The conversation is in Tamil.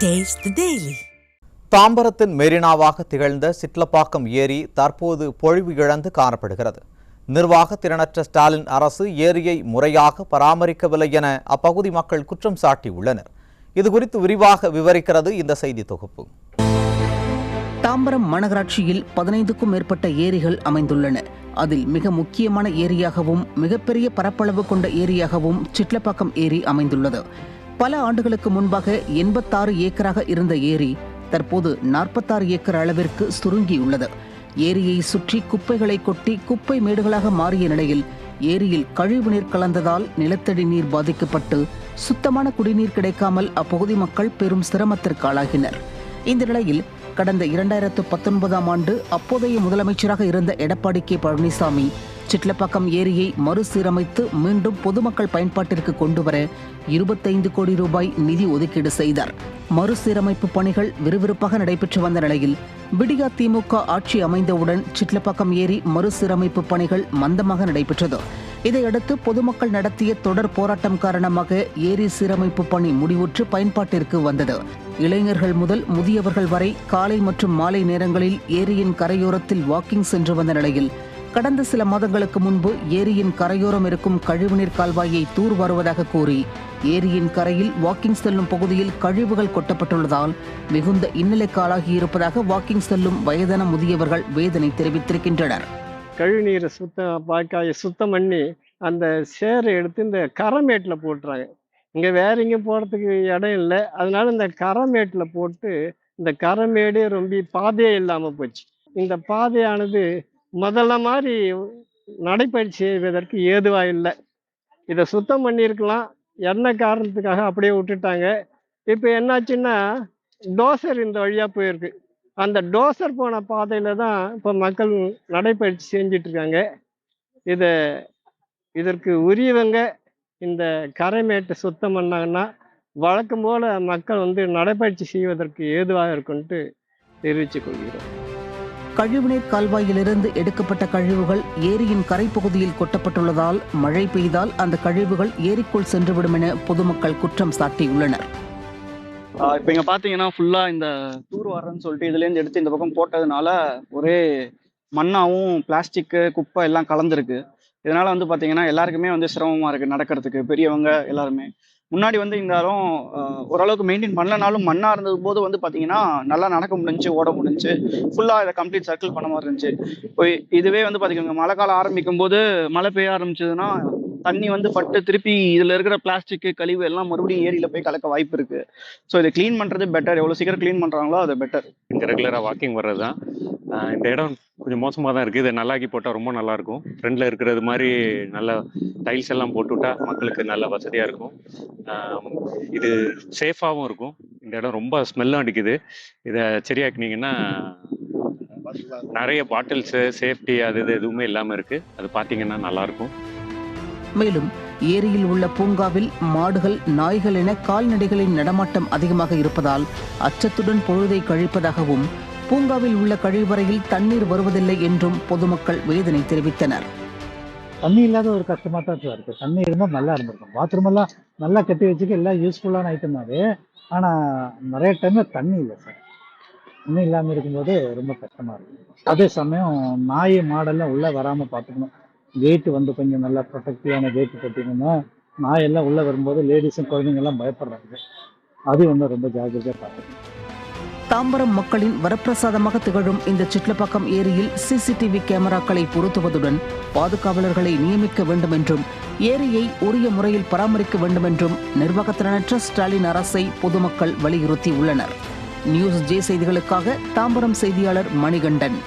Taste the Daily. தாம்பரத்தின் மெரினாவாக திகழ்ந்த சிட்லப்பாக்கம் ஏரி தற்போது பொழிவு இழந்து காணப்படுகிறது. நிர்வாக திறனற்ற ஸ்டாலின் அரசு ஏரியை முறையாக பராமரிக்கவில்லை என அப்பகுதி மக்கள் குற்றம் சாட்டியுள்ளனர். இதுகுறித்து விரிவாக விவரிக்கிறது இந்த செய்தி தொகுப்பு. தாம்பரம் மாநகராட்சியில் 15க்கும் மேற்பட்ட ஏரிகள் அமைந்துள்ளன. அதில் மிக முக்கியமான ஏரியாகவும் மிகப்பெரிய பரப்பளவு கொண்ட ஏரியாகவும் சிட்லப்பாக்கம் ஏரி அமைந்துள்ளது. பல ஆண்டுகளுக்கு முன்பாக 86 ஏக்கராக இருந்த ஏரி தற்போது 46 ஏக்கர் அளவிற்கு சுருங்கியுள்ளது. ஏரியை சுற்றி குப்பைகளை கொட்டி குப்பை மேடுகளாக மாறிய நிலையில் ஏரியில் கழிவுநீர் கலந்ததால் நிலத்தடி நீர் பாதிக்கப்பட்டு சுத்தமான குடிநீர் கிடைக்காமல் அப்பகுதி மக்கள் பெரும் சிரமத்திற்கு ஆளாகினர். இந்த நிலையில் கடந்த 2019ஆம் ஆண்டு அப்போதைய முதலமைச்சராக இருந்த எடப்பாடி கே பழனிசாமி சிட்லப்பாக்கம் ஏரியை மறுசீரமைத்து மீண்டும் பொதுமக்கள் பயன்பாட்டிற்கு கொண்டுவர 25 கோடி ரூபாய் நிதி ஒதுக்கீடு செய்தார். மறுசீரமைப்பு பணிகள் விறுவிறுப்பாக நடைபெற்று வந்த நிலையில் விடியா திமுக ஆட்சி அமைந்தவுடன் சிட்லப்பாக்கம் ஏரி மறுசீரமைப்பு பணிகள் மந்தமாக நடைபெற்றது. இதையடுத்து பொதுமக்கள் நடத்திய தொடர் போராட்டம் காரணமாக ஏரி சீரமைப்பு பணி முடிவுற்று பயன்பாட்டிற்கு வந்தது. இளைஞர்கள் முதல் முதியவர்கள் வரை காலை மற்றும் மாலை நேரங்களில் ஏரியின் கரையோரத்தில் வாக்கிங் சென்று வந்த நிலையில் கடந்த சில மாதங்களுக்கு முன்பு ஏரியின் கரையோரம் இருக்கும் கழிவுநீர் கால்வாயை தூர் வருவதாக கூறி ஏரியின் கரையில் வாக்கிங் செல்லும் பகுதியில் கழிவுகள் கொட்டப்பட்டுள்ளதால் மிகுந்த இன்னலுக்கு ஆளாகி இருப்பதாக வாக்கிங் செல்லும் வயதான முதியவர்கள் வேதனை தெரிவித்திருக்கின்றனர். கழிவுநீரை சுத்தம் பண்ணி அந்த சேரை எடுத்து இந்த கரமேட்டில் போட்டுறாங்க. இங்கே வேற எங்கேயும் போகிறதுக்கு இடம் இல்லை. அதனால இந்த கரமேட்டில் போட்டு இந்த கரமேடே ரொம்ப பாதையே இல்லாமல் போச்சு. இந்த பாதையானது முதல்ல மாதிரி நடைபயிற்சி செய்வதற்கு ஏதுவாக இல்லை. இதை சுத்தம் பண்ணியிருக்கலாம், என்ன காரணத்துக்காக அப்படியே விட்டுட்டாங்க. இப்போ என்னாச்சுன்னா டோசர் இந்த வழியாக போயிருக்கு. அந்த டோசர் போன பாதையில் தான் இப்போ மக்கள் நடைபயிற்சி செஞ்சிட்ருக்காங்க. இதற்கு உரியவங்க இந்த கரைமேட்டை சுத்தம் பண்ணாங்கன்னா வழக்கம் போல் மக்கள் நடைபயிற்சி செய்வதற்கு ஏதுவாக இருக்குன்ட்டு தெரிவித்துக் கொள்கிறோம். கழிவுநீர் கால்வாயிலிருந்து எடுக்கப்பட்ட கழிவுகள் ஏரியின் கரைப்பகுதியில் கொட்டப்பட்டுள்ளதால் மழை பெய்தால் அந்த கழிவுகள் ஏரிக்குள் சென்றுவிடும் என பொதுமக்கள் குற்றம் சாட்டியுள்ளனர். இப்போ இங்கே பார்த்தீங்கன்னா ஃபுல்லாக இந்த தூர் வரன்னு சொல்லிட்டு இதுலேருந்து எடுத்து இந்த பக்கம் போட்டதுனால ஒரே மண்ணாவும் பிளாஸ்டிக்கு குப்பை எல்லாம் கலந்துருக்கு. இதனால் பார்த்தீங்கன்னா எல்லாருக்குமே சிரமமாக இருக்குது நடக்கிறதுக்கு. பெரியவங்க எல்லாருமே முன்னாடி இருந்தாலும் ஓரளவுக்கு மெயின்டைன் பண்ணலனாலும் மண்ணாக இருந்தது போது பார்த்தீங்கன்னா நல்லா நடக்க முடிஞ்சு, ஓட முடிஞ்சு, ஃபுல்லாக இதை கம்ப்ளீட் சர்க்கிள் பண்ண மாதிரி இருந்துச்சு. இப்போ இதுவே பார்த்தீங்கன்னா மழை காலம் ஆரம்பிக்கும் போது மழை பெய்ய ஆரம்பிச்சதுன்னா தண்ணி பட்டு திருப்பி இதில் இருக்கிற பிளாஸ்டிக்கு கழிவு எல்லாம் மறுபடியும் ஏரியில் போய் கலக்க வாய்ப்பு இருக்குது. ஸோ இதை க்ளீன் பண்ணுறது பெட்டர். எவ்வளோ சீக்கிரம் க்ளீன் பண்ணுறாங்களோ அது பெட்டர். இங்கே ரெகுலராக வாக்கிங் வர்றது தான். இந்த இடம் கொஞ்சம் மோசமாக தான் இருக்குது. இதை நல்லாக்கி போட்டால் ரொம்ப நல்லாயிருக்கும். ஃப்ரெண்டில் இருக்கிறது மாதிரி நல்ல டைல்ஸ் எல்லாம் போட்டுவிட்டா மக்களுக்கு நல்ல வசதியாக இருக்கும். இது சேஃபாகவும் இருக்கும். இந்த இடம் ரொம்ப ஸ்மெல்லும் அடிக்குது. இதை சரியாக்குனீங்கன்னா நிறைய பாட்டில்ஸு சேஃப்டி அது எதுவுமே இல்லாமல் இருக்குது. அது பார்த்தீங்கன்னா நல்லாயிருக்கும். மேலும் ஏரியில் உள்ள பூங்காவில் மாடுகள், நாய்கள் என கால்நடைகளின் நடமாட்டம் அதிகமாக இருப்பதால் அச்சத்துடன் பொழுதை கழிப்பதாகவும் பூங்காவில் உள்ள கழிவறையில் தண்ணீர் வருவதில்லை என்றும் பொதுமக்கள் வேதனை தெரிவித்தனர். தண்ணி இல்லாத ஒரு கஷ்டமாக தான் சார் இருக்குது. தண்ணி இருந்தால் நல்லா இருந்திருக்கும். பாத்ரூம் எல்லாம் நல்லா கட்டி வச்சுக்க எல்லாம் யூஸ்ஃபுல்லான ஐட்டம் தானே. ஆனால் நிறைய டைமில் தண்ணி இல்லை சார். தண்ணி இல்லாமல் இருக்கும்போது ரொம்ப கஷ்டமாக இருக்கும். அதே சமயம் நாய் மாடெல்லாம் உள்ளே வராமல் பார்த்துக்கணும். கேட்டு கொஞ்சம் நல்லா ப்ரொடெக்டிவான கேட்டு கட்டிங்கன்னா நாயெல்லாம் உள்ளே வரும்போது லேடிஸும் குழந்தைங்கள்லாம் பயப்படுறாங்க. அது ரொம்ப ஜாக்கிரதையாக பார்த்துக்கணும். தாம்பரம் மக்களின் வரப்பிரசாதமாக திகழும் இந்த சிட்லப்பாக்கம் ஏரியில் சிசிடிவி கேமராக்களை பொருத்துவதுடன் பாதுகாவலர்களை நியமிக்க வேண்டும் என்றும் ஏரியை உரிய முறையில் பராமரிக்க வேண்டும் என்றும் நிர்வாகத்திறனற்ற ஸ்டாலின் அரசை பொதுமக்கள் வலியுறுத்தி உள்ளனர். நியூஸ் ஜே செய்திகளுக்காக தாம்பரம் செய்தியாளர் மணிகண்டன்.